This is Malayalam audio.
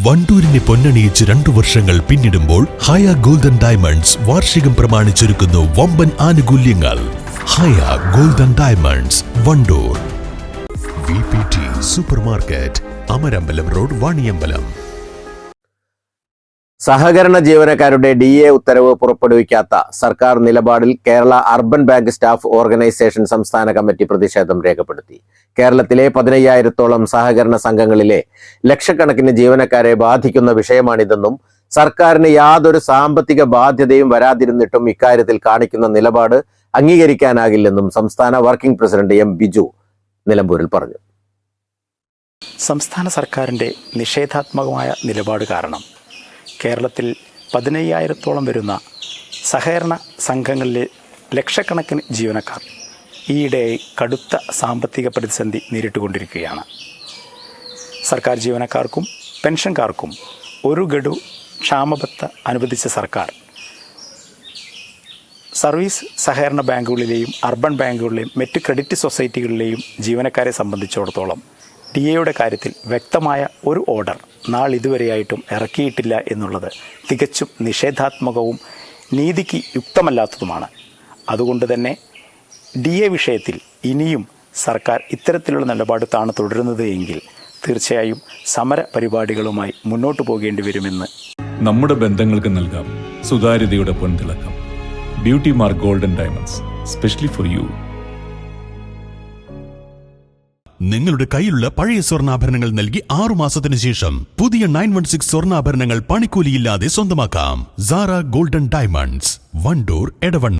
വണ്ടൂരിനെ പൊന്നണിയിച്ച് 2 വർഷങ്ങൾ പിന്നിടുമ്പോൾ ഹയ ഗോൾഡൻ ഡയമണ്ട്സ് വാർഷികം പ്രമാണിച്ചൊരുക്കുന്നു വമ്പൻ ആനുകൂല്യങ്ങൾ. Haya golden diamonds, Wandoor. VPT super market, Amarambalam road, Vaniyambalam. സഹകരണ ജീവനക്കാരുടെ DA ഉത്തരവ് പുറപ്പെടുവിക്കാത്ത സർക്കാർ നിലപാടിൽ Kerala urban bank staff organisation സംസ്ഥാന കമ്മിറ്റി പ്രതിഷേധം രേഖപ്പെടുത്തി. കേരളത്തിലെ 15,000-ഓളം സഹകരണ സംഘങ്ങളിലെ ലക്ഷക്കണക്കിന് ജീവനക്കാരെ ബാധിക്കുന്ന വിഷയമാണിതെന്നും സർക്കാരിന് യാതൊരു സാമ്പത്തിക ബാധ്യതയും വരാതിരുന്നിട്ടും ഇക്കാര്യത്തിൽ കാണിക്കുന്ന നിലപാട് അംഗീകരിക്കാനാകില്ലെന്നും സംസ്ഥാന വർക്കിംഗ് പ്രസിഡന്റ് M. ബിജു നിലമ്പൂരിൽ പറഞ്ഞു. സംസ്ഥാന സർക്കാരിൻ്റെ നിഷേധാത്മകമായ നിലപാട് കാരണം കേരളത്തിൽ 15,000-ഓളം വരുന്ന സഹകരണ സംഘങ്ങളിലെ ലക്ഷക്കണക്കിന് ജീവനക്കാർ ഈയിടെയായി കടുത്ത സാമ്പത്തിക പ്രതിസന്ധി നേരിട്ടുകൊണ്ടിരിക്കുകയാണ്. സർക്കാർ ജീവനക്കാർക്കും പെൻഷൻകാർക്കും ഒരു ഗഡു ക്ഷാമബത്ത അനുവദിച്ച സർക്കാർ സർവീസ് സഹകരണ ബാങ്കുകളിലെയും അർബൻ ബാങ്കുകളിലെയും മറ്റ് ക്രെഡിറ്റ് സൊസൈറ്റികളിലെയും ജീവനക്കാരെ സംബന്ധിച്ചിടത്തോളം DAയുടെ കാര്യത്തിൽ വ്യക്തമായ ഒരു ഓർഡർ നാളിതുവരെയായിട്ടും ഇറക്കിയിട്ടില്ല എന്നുള്ളത് തികച്ചും നിഷേധാത്മകവും നീതിക്ക് യുക്തമല്ലാത്തതുമാണ്. അതുകൊണ്ട് തന്നെ DA വിഷയത്തിൽ ഇനിയും സർക്കാർ ഇത്തരത്തിലുള്ള നിലപാടാണ് തുടരുന്നത് എങ്കിൽ തീർച്ചയായും സമര പരിപാടികളുമായി മുന്നോട്ട് പോകേണ്ടി വരുമെന്ന്. നമ്മുടെ ബന്ധങ്ങൾക്ക് നൽകാം സുതാര്യതയുടെ പൊൻതിളക്കം. Beauty mark golden diamonds, specially for you. നിങ്ങളുടെ കയ്യിലുള്ള പഴയ സ്വർണ്ണാഭരണങ്ങൾ നൽകി 6 മാസത്തിനു ശേഷം പുതിയ 916 സ്വർണ്ണാഭരണങ്ങൾ പണിക്കൂലിയില്ലാതെ സ്വന്തമാക്കാം. Sara golden diamonds, Wandoor, Edavanna.